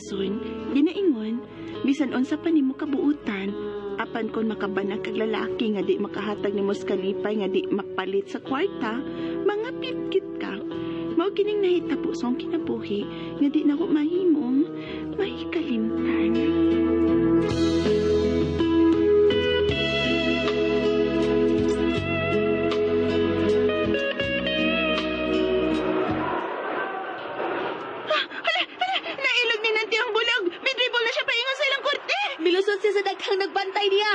Asun, ginaingon, bisan unsa pa nimo kabuutan, apan kon makabanag kag lalaki nga di makahatag nimo sa kalipay nga di makpalit sa kwarta, mga pitkit ka. Mao kining nahitabo sa akong kinabuhi nga di nako mahimong mahikalimtan. Nailog ni Nanti ang bulag. Bidribol na siya paingon sa ilang korte. Milusot siya sa daghang nagbantay niya.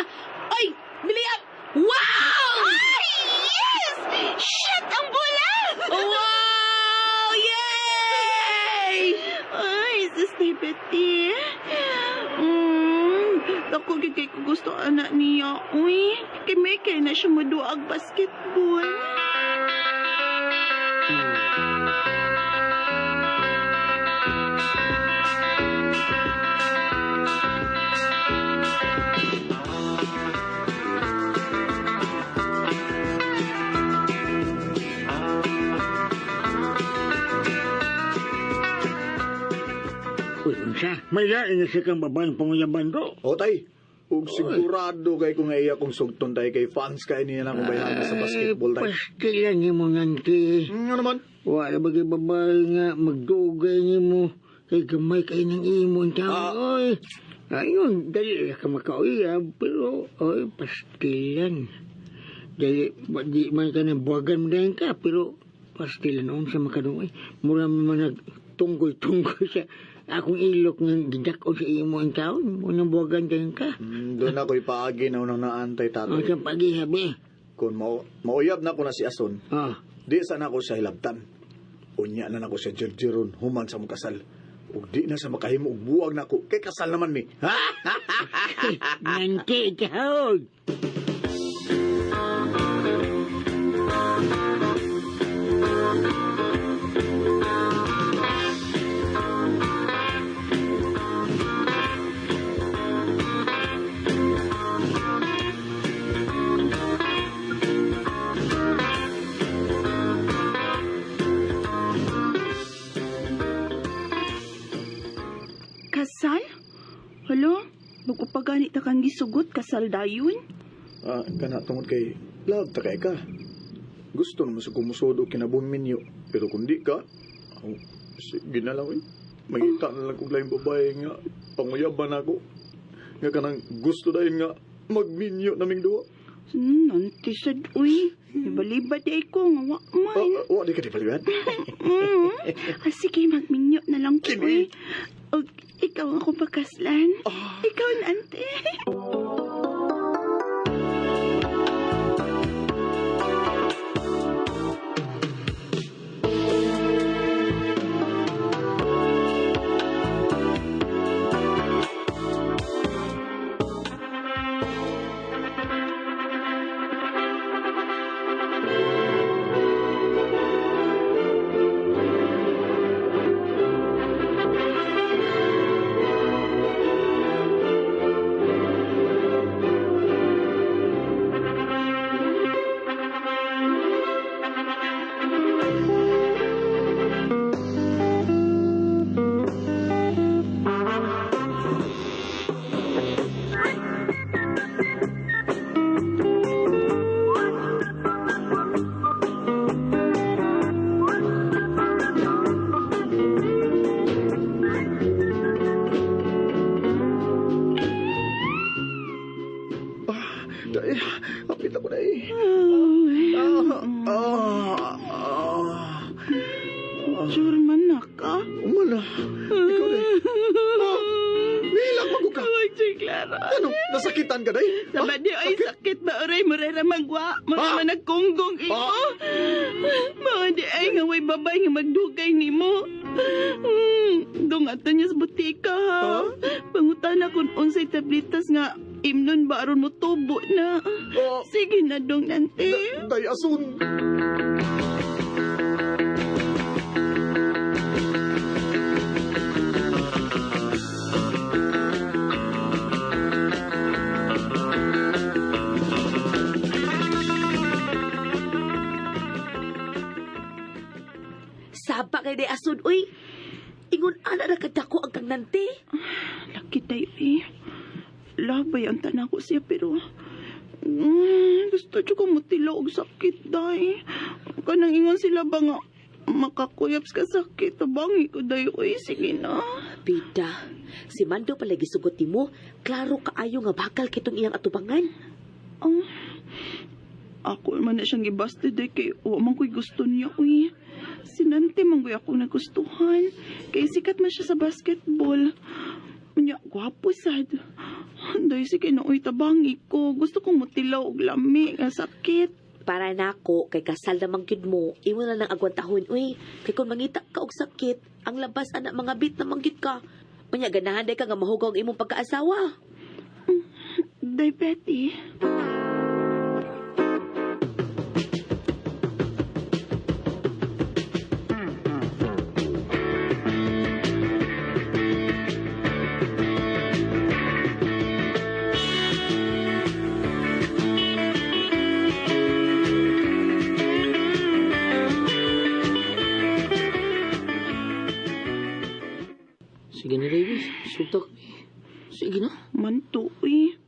Oy, biliap! Wow! Ay, yes! Shit, ang bulag! Wow! Yay! Ay, Sister Betty. Ako kay ko gusto anak niya. Uy, kay Michael na siya maduag basketball. Uy, unsa? May lain na siya kang babaeng panguyaban do. O tay, ug sigurado kay kung iya kong sugton tay kay fans kay niya na kung bayan sa basketball tay. Pastilan niyo mo nanti. Ano naman? Wala bagay babae nga magdugay niyo mo. Kay gamay kayo ng imon tao. Oy. Ayun, dali ka makauyab. Pero, oy, pastilan. Dali, di man ka na buwagan mo dahil ka. Pero, pastilan noon sa makadungay. Mura mo nagtunggoy-tunggoy siya. Akong ilok ng gidak o sa imo ang taon. Munang buwagan dahil ka. Doon ako'y paagi na unang naantay O tatay. sa pag-ihabi. Kung mauyab na ko na si Ason, Oh. di sana ako siya hilabtan. Unya na ako siya jirjiron human sa mong kasal. Ug di na sa makahimo ug buwag na ako. Kay kasal naman mi. Ha? Nanti, ikaw. Kasal? Hala, magpapagani ta kang gisugot kasal dayon? Kana tungod kay love ta kay ka. Gusto naman sa kumusod o kinabuhi minyo. Pero kung di ka, sige na lang eh. Magita na lang kong laing babae nga panguyaban ako. Nga kanang gusto dahil nga magminyo naming duwa. Nanti sad, uy. Ibalibad ay ko, nga wa man. Di ka di palibad? Sige, magminyo na lang ko, uy. Og ikaw ang akong pagkaslan. Ikaw, Nanti. Dahil, hapit ako na eh. Sure man na ka? Umala. Ikaw na eh. Nilang mago ka. Huwag siya, Clara. Ano, nasakitan ka na eh? Sabad di ay sakit ba oray morera magwa mga nagkunggong imo. Mao di ay nga way babay nga magdugay nimo. Dungatan niya sa butika ha. Pangutana kung unsay tablitas nga imnon ba aron mo tubo na. Sige na dong Nanti. Day asun. Sapa kay day asod, uy. Ingon ana na kadako ang kang nante. Laki tayo eh. Labay ang tanan ko siya pero gusto siya ko mutila og sakit day. Kanang ingon sila ba nga makakuyaps ka sakit. Tabangi ko day. Uy, sige na. Bida, si Mando palagi sugot mo, klaro kaayo nga bakal kitong iyang atubangan. Ako man na siyang gibasted day kay man ko'y gusto niya. Uy, sinante man ko'y ako nagustuhan. Kay sikat man siya sa basketball. Unya, gwapo sad. Day, sige na, uy, tabangi ko. Gusto kong mutilaw og lami nga sakit. Para nako kay kasal namang gyud mo, imo na nang agwantahon uy. Kay kung mangita ka og sakit, ang labas anak mga bit na manggit ka. Unya ganahan day ka nga mahugaw ang imong pagkaasawa. Day, Betty. Sige na, Davis. Subtak. Sige na. Manto, uy.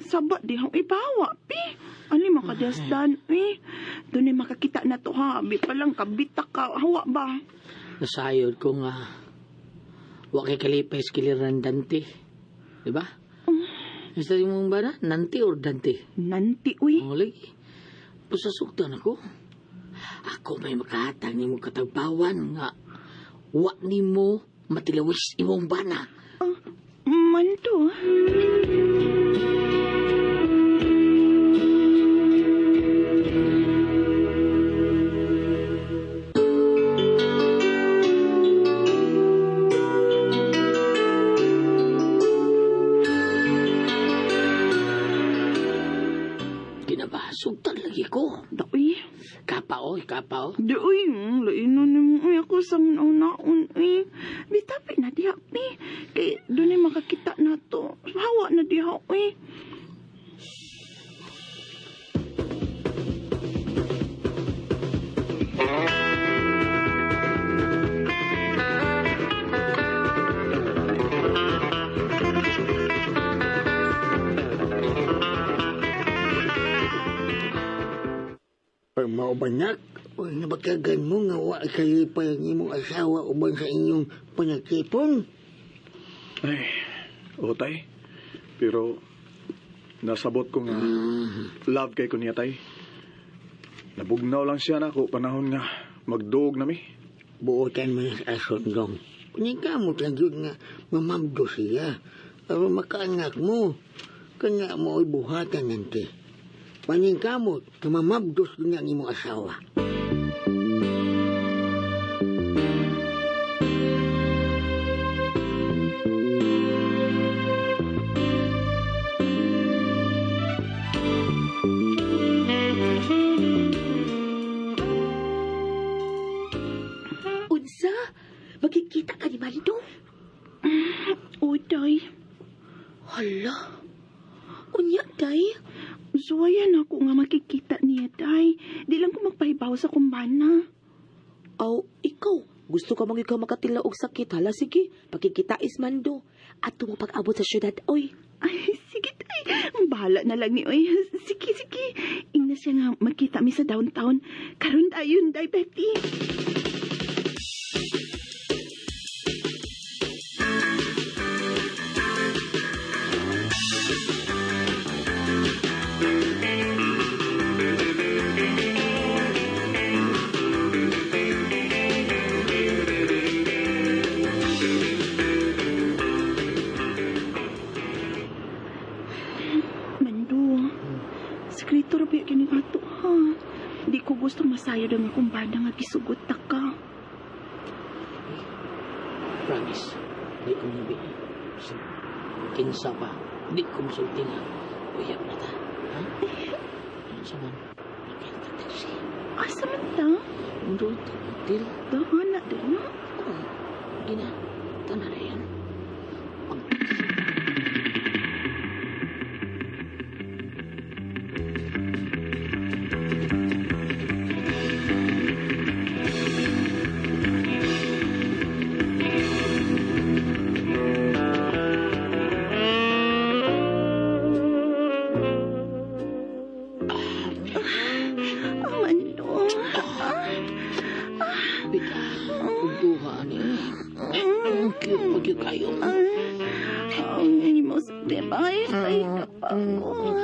Sabat di hang ibawa, pi. Ani makadasdan, uy. Doon ay makakita na to, ha. Abi pa lang kabita ka. Hawa ba? Nasayod ko nga. Wa kay kalipay skiliran Dante. Diba? Gusto mong ba na? Nanti or Dante? Nanti, uy. O, lagi. Pasasuktan ako. Ako may makahatag ni mo katagbawan nga. Wa ni mo matilawis imong bana. Manto. Kinabasugtan lagi ko. Da, uy. Kapaoy, kapaw. Da, uy. Lainan ni mo, uy. Ako sang naun, uy. Bitapi na diha, uy. Kay doon ay makakita na to. Hawa na diha, uy. Ay, maubanyak. Uy, nabakagan mo nga wa kayo pa yung imong asawa uban sa inyong panagkipon. Ay, tay. Pero, nasabot ko nga, love kay ko niya, tay. Nabugnaw lang siya na ako panahon nga magduog na mi. Buotan mo sa asondong. Panigamot lang yun nga mamamdo siya. Pero makaanak mo. Kanya mo ay buhatan nanti. Panigamot na mamabdos yun ang imong asawa. Unsa? Magkikita ka ni Mando? O, day. Hala. Unya, day. Suwayan ako nga makikita niya, day. Di lang ko magpahibaw sa kumbana. Aw, ikaw. Gusto ka mang ikaw makatila og sakit. Hala, sige. Pagkikita is Mando. At mo pag-abot sa syudad, oy. Ay, sige, day. Bahala na lang ni, oy. Sige, sige. Ingna siya nga magkita mi sa downtown. Karon dayon, day, Betty. Mando, sekreto ra ba kini ato, ha? Di ko gusto masayod ang akong bada nga gisugot ta ka. Promise. Di ko mabi. Kinsa pa. Di ko masulti nga. Uyab na ta. Ha? Ano sa man? Nakita taxi. Asa man ta? Doon ta. Hotel. Dahan na din, no? Gina. Tanan na yan. Kuha ni. Cute pag yung kayo. Ang mo sa demay, ay kapako.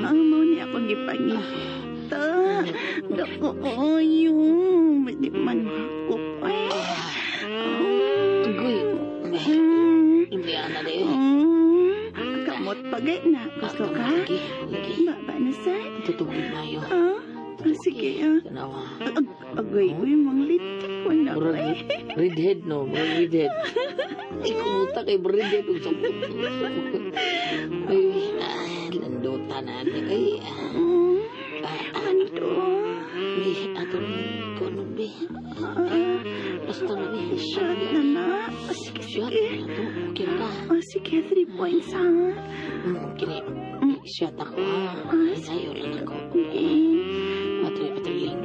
Ang mo ni ako gipangita. Dako oyo, di man makop. Uy, hindi ana de. Kamot pagay na. Gusto ka? Lagi. Baba na sa? Tutugod na yun. Sige. Tanawa. Agay, uy, mga litik mo na ko eh. Redhead, no? Murag redhead. Ay, kumuta kay redhead. Ay, landutan na. Ay, Ando. Bi, atong kono, bi. Basta na, bi. Shot na na. Sige, Shot. sige. Ato, okay ka. Sige, 3 points ha. Kini, shot ako, ha. Sayo lang ako. Patri-patri lang.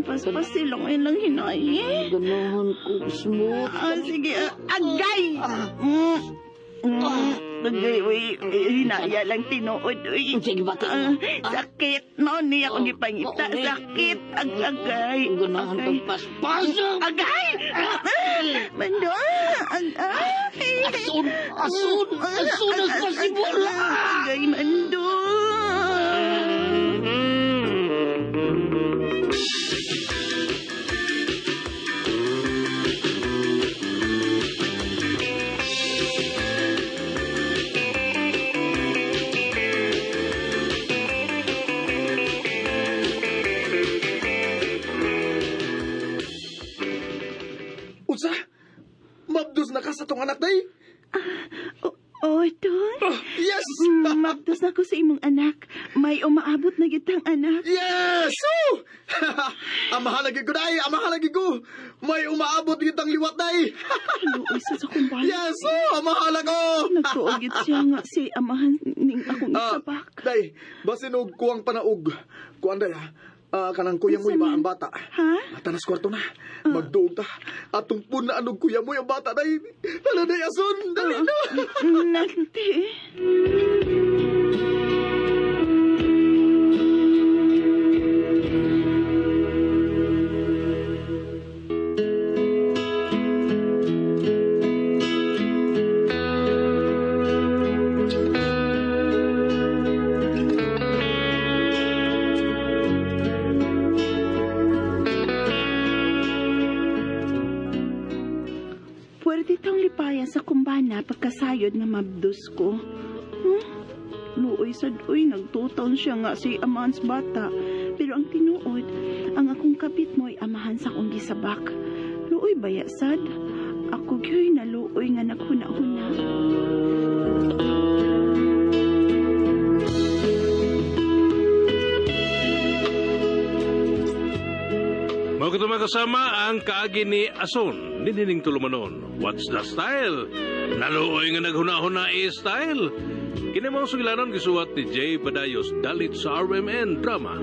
Paspasilong yun lang hinayi. Ganahan ko, smooth. Sige, agay! Agay, uy, hinaya lang tinuod, uy. Sige, bati mo. Sakit, no, niya akong ipangita. Sakit, agay. Ganahan kang paspasok. Agay! Mando, agay! Asun as possible. Agay, Mando! Unsa? Mabdos na ka sa tong anak day? Dong. Yes! Mabdos na ko sa imong anak. May umaabot na gitang anak. Yes! Oh! Amahan lagi ko day! Amahan lagi ko! May umaabot kitang liwat day! Luoy sa kumbay. Yes! Oh! Amahan ako! Nagtuogit siya nga si amahan ning akong isabak. Day, basin og kuwang panaog. Kuwan day ha? Kanang kuya mo iba ang bata. Ha? Tanas kwarto na. Magduog ta. Atong punaan og kuya mo yung bata day. Hala day asun! Dali na! Nante. Pwede tong lipayan sa kumbana pagkasayod nga mabdos ko. Luoy sad uy, nagtuton siya nga si amahans bata. Pero ang tinuod, ang akong kapit mo'y amahan sa kong gisabak. Luoy baya sad. Ako gyoy na luoy nga naghuna-huna. Mga kutumang kasama ang kaagi ni Ason, ninining tulumanon. What's the style? Naluoy nga naghuna-huna style. Kini mga sugilanon gisuwat ni Jay Badayos dalit sa RMN Drama.